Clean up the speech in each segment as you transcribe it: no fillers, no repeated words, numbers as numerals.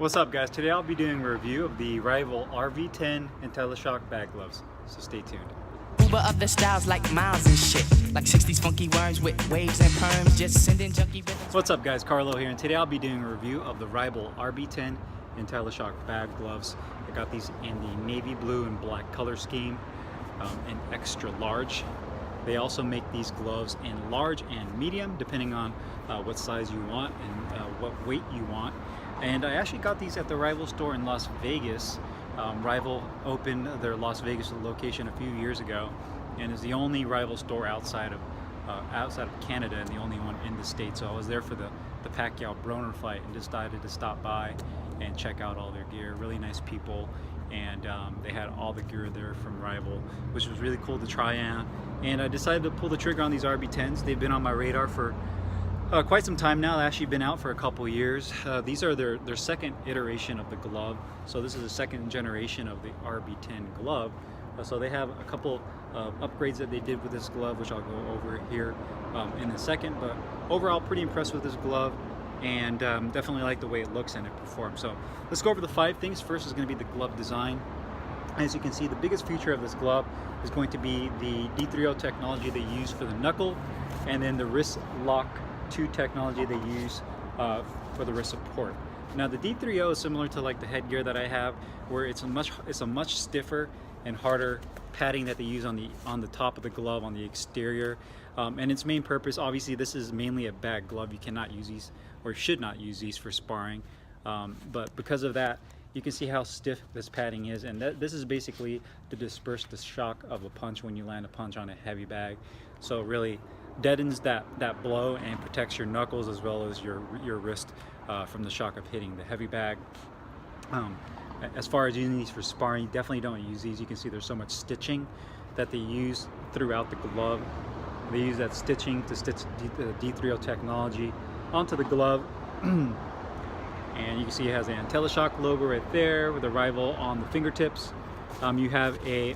What's up, guys? Today I'll be doing a review of the Rival RB10 Intelli-Shock Bag Gloves, so stay tuned. Uber of the styles like miles and shit, like 60s funky worms with waves and perms, just sending junky rhythms. What's up, guys? Carlo here, and today I'll be doing a review of the Rival RB10 Intelli-Shock Bag Gloves. I got these in the navy blue and black color scheme, in extra large. They also make these gloves in large and medium, depending on what size you want and what weight you want. And I actually got these at the Rival store in Las Vegas. Rival opened their Las Vegas location a few years ago, and is the only Rival store outside of Canada and the only one in the States. So I was there for the Pacquiao-Broner fight and decided to stop by and check out all their gear. Really nice people, and they had all the gear there from Rival, which was really cool to try on. And I decided to pull the trigger on these RB10s. They've been on my radar for quite some time now. They've actually been out for a couple years. These are their second iteration of the glove. So this is the second generation of the RB10 glove. So they have a couple of upgrades that they did with this glove, which I'll go over here in a second. But overall, pretty impressed with this glove, and definitely like the way it looks and it performs. So let's go over the 5 things. First is going to be the glove design. As you can see, the biggest feature of this glove is going to be the D3O technology they use for the knuckle, and then the wrist lock 2 technology they use for the wrist support. Now the D3O is similar to like the headgear that I have, where it's a much stiffer and harder padding that they use on the top of the glove, on the exterior. And its main purpose, obviously this is mainly a bag glove. You cannot use these, or should not use these, for sparring. But because of that, you can see how stiff this padding is, and this is basically to disperse the shock of a punch when you land a punch on a heavy bag. So it really deadens that blow and protects your knuckles as well as your wrist from the shock of hitting the heavy bag. As far as using these for sparring, definitely don't use these. You can see there's so much stitching that they use throughout the glove. They use that stitching to stitch the D3O technology onto the glove. And you can see it has an Intelli-Shock logo right there with a Rival on the fingertips. You have a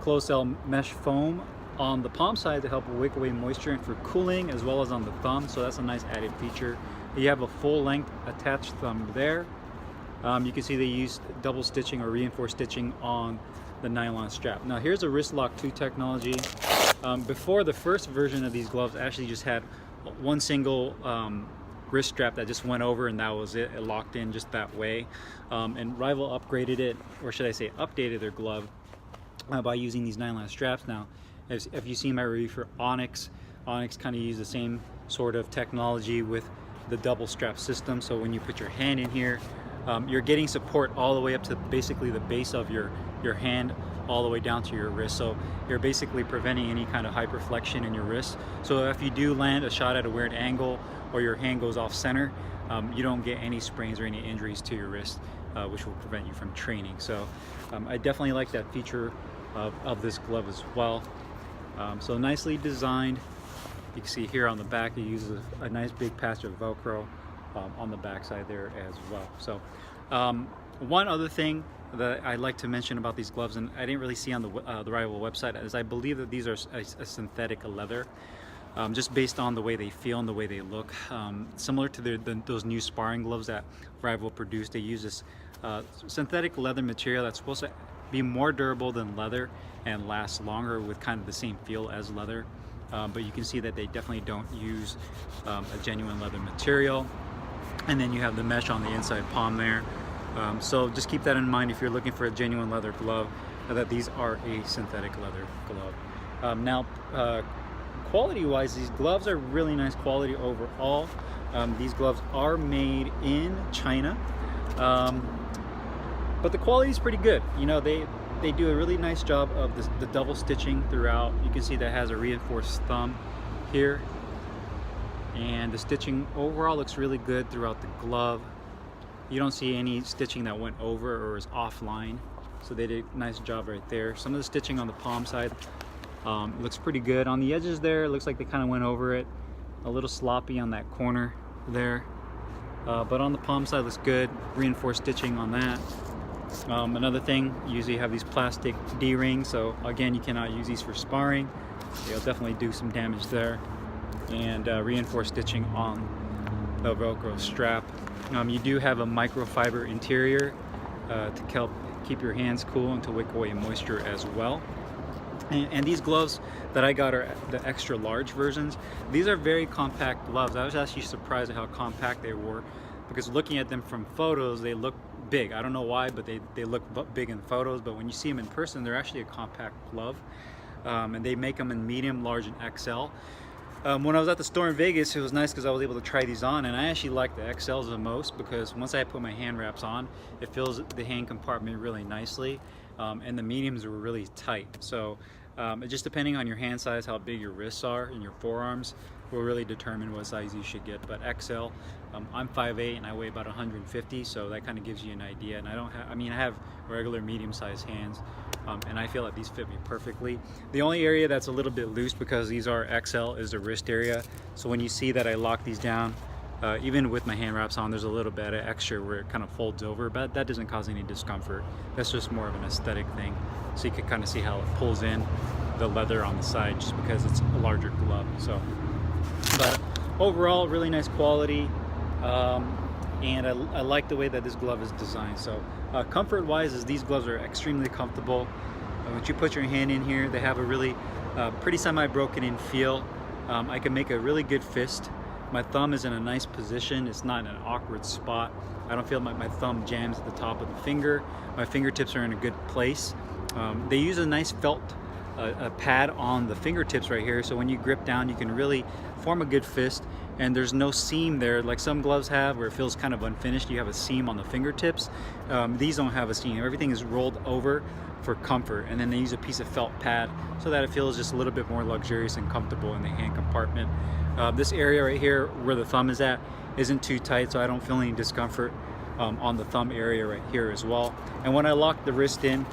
closed cell mesh foam on the palm side to help wick away moisture and for cooling, as well as on the thumb, so that's a nice added feature. You have a full length attached thumb there. You can see they used double stitching or reinforced stitching on the nylon strap. Now here's a wrist lock 2 technology. Before, the first version of these gloves actually just had one single wrist strap that just went over, and that was it. It locked in just that way. And Rival upgraded it, or should I say updated their glove by using these nylon straps. Now, if you see my review for Onyx kind of use the same sort of technology with the double strap system. So when you put your hand in here, you're getting support all the way up to basically the base of your hand, all the way down to your wrist. So you're basically preventing any kind of hyperflexion in your wrist. So if you do land a shot at a weird angle, or your hand goes off center, you don't get any sprains or any injuries to your wrist, which will prevent you from training. So I definitely like that feature of this glove as well. So nicely designed. You can see here on the back it uses a nice big patch of Velcro on the back side there as well. So one other thing that I'd like to mention about these gloves, and I didn't really see on the Rival website, is I believe that these are a synthetic leather. Just based on the way they feel and the way they look. Similar to those new sparring gloves that Rival produced, they use this synthetic leather material that's supposed to be more durable than leather and last longer with kind of the same feel as leather. But you can see that they definitely don't use a genuine leather material. And then you have the mesh on the inside palm there. So just keep that in mind if you're looking for a genuine leather glove, that these are a synthetic leather glove. Now, quality-wise, these gloves are really nice quality overall. These gloves are made in China, but the quality is pretty good. You know, they do a really nice job of the double stitching throughout. You can see that has a reinforced thumb here, and the stitching overall looks really good throughout the glove. You don't see any stitching that went over or is offline, so they did a nice job right there. Some of the stitching on the palm side looks pretty good. On the edges there, it looks like they kind of went over it. A little sloppy on that corner there. But on the palm side looks good. Reinforced stitching on that. Another thing, usually you have these plastic D-rings. So again, you cannot use these for sparring. They'll definitely do some damage there. And reinforced stitching on the Velcro strap. You do have a microfiber interior to help keep your hands cool and to wick away moisture as well. And these gloves that I got are the extra large versions. These are very compact gloves. I was actually surprised at how compact they were, because looking at them from photos, they look big. I don't know why, but they look big in photos, but when you see them in person, they're actually a compact glove. And they make them in medium, large, and XL. When I was at the store in Vegas, it was nice because I was able to try these on, and I actually like the XLs the most, because once I put my hand wraps on, it fills the hand compartment really nicely, and the mediums were really tight. So just depending on your hand size, how big your wrists are and your forearms will really determine what size you should get. But XL, I'm 5'8" and I weigh about 150, so that kind of gives you an idea. And I have regular medium-sized hands, and I feel like these fit me perfectly. The only area that's a little bit loose, because these are XL, is the wrist area. So when you see that I lock these down, even with my hand wraps on, there's a little bit of extra where it kind of folds over, but that doesn't cause any discomfort. That's just more of an aesthetic thing. So you can kind of see how it pulls in the leather on the side, just because it's a larger glove. So, but overall, really nice quality, and I like the way that this glove is designed. So comfort-wise, is these gloves are extremely comfortable. Once you put your hand in here, they have a really pretty semi-broken in feel. I can make a really good fist. My thumb is in a nice position. It's not in an awkward spot. I don't feel like my thumb jams at the top of the finger. My fingertips are in a good place. They use a nice felt a pad on the fingertips right here, so when you grip down, you can really form a good fist, and there's no seam there like some gloves have, where it feels kind of unfinished. You have a seam on the fingertips. These don't have a seam. Everything is rolled over for comfort, and then they use a piece of felt pad so that it feels just a little bit more luxurious and comfortable in the hand compartment. This area right here where the thumb is at isn't too tight, so I don't feel any discomfort on the thumb area right here as well. And when I lock the wrist in,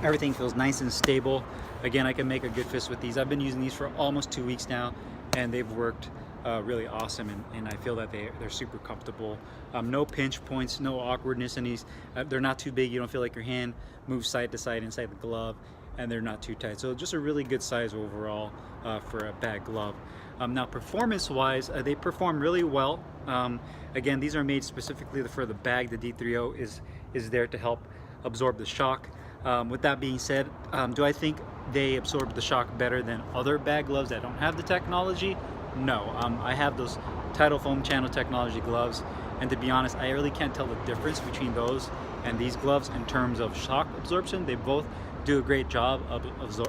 everything feels nice and stable. Again, I can make a good fist with these. I've been using these for almost 2 weeks now, and they've worked really awesome, and I feel that they're super comfortable. No pinch points, no awkwardness in these. They're not too big. You don't feel like your hand moves side to side inside the glove, and they're not too tight. So just a really good size overall for a bag glove. Now performance-wise, they perform really well. Again, these are made specifically for the bag. The D3O is there to help absorb the shock. With that being said, do I think they absorb the shock better than other bag gloves that don't have the technology? No. I have those Tidal foam channel technology gloves, and to be honest, I really can't tell the difference between those and these gloves in terms of shock absorption. They both do a great job of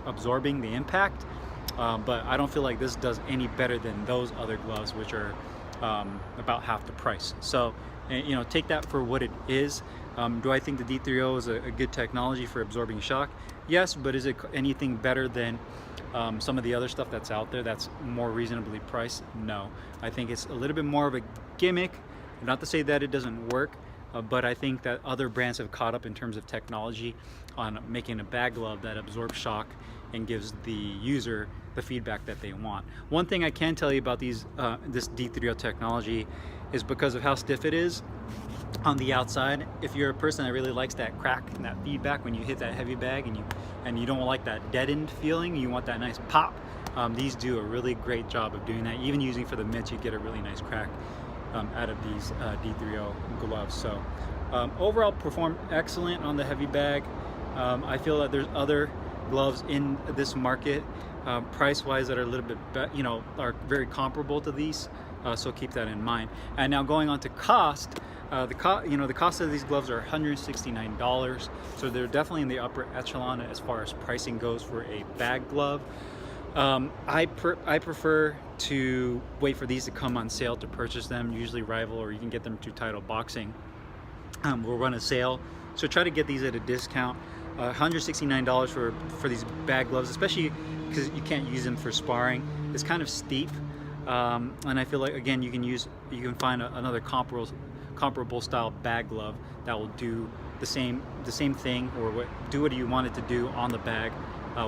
absorbing the impact, but I don't feel like this does any better than those other gloves, which are about half the price. So, you know, take that for what it is. Do I think the D3O is a good technology for absorbing shock? Yes, but is it anything better than some of the other stuff that's out there that's more reasonably priced? No. I think it's a little bit more of a gimmick. Not to say that it doesn't work, but I think that other brands have caught up in terms of technology on making a bag glove that absorbs shock and gives the user the feedback that they want. One thing I can tell you about this D3O technology is because of how stiff it is on the outside. If you're a person that really likes that crack and that feedback when you hit that heavy bag, and you don't like that deadened feeling, you want that nice pop, these do a really great job of doing that. Even using for the mitts, you get a really nice crack out of these D3O gloves. So overall, perform excellent on the heavy bag. I feel that there's other gloves in this market price-wise that are a little bit are very comparable to these, so keep that in mind. And now going on to cost, the cost of these gloves are $169, so they're definitely in the upper echelon as far as pricing goes for a bag glove. I prefer to wait for these to come on sale to purchase them. Usually Rival, or you can get them through Tidal Boxing, will run a sale, so try to get these at a discount. $169 for these bag gloves, especially because you can't use them for sparring. It's kind of steep, and I feel like, again, you can find another comparable style bag glove that will do the same thing, or do what you want it to do on the bag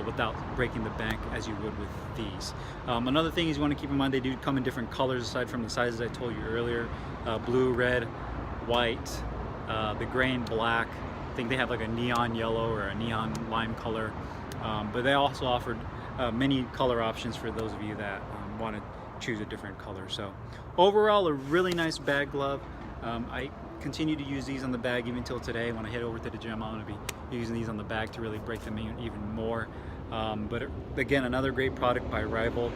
without breaking the bank as you would with these. Another thing is you want to keep in mind, they do come in different colors aside from the sizes I told you earlier: blue, red, white, the gray and black. I think they have like a neon yellow or a neon lime color, but they also offered many color options for those of you that want to choose a different color. So overall, a really nice bag glove. I continue to use these on the bag even till today. When I head over to the gym, I'm going to be using these on the bag to really break them even more. Again, another great product by Rival,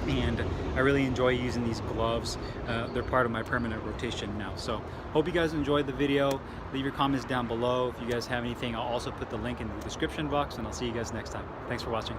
and I really enjoy using these gloves. They're part of my permanent rotation now. So hope you guys enjoyed the video. Leave your comments down below. If you guys have anything, I'll also put the link in the description box, and I'll see you guys next time. Thanks for watching.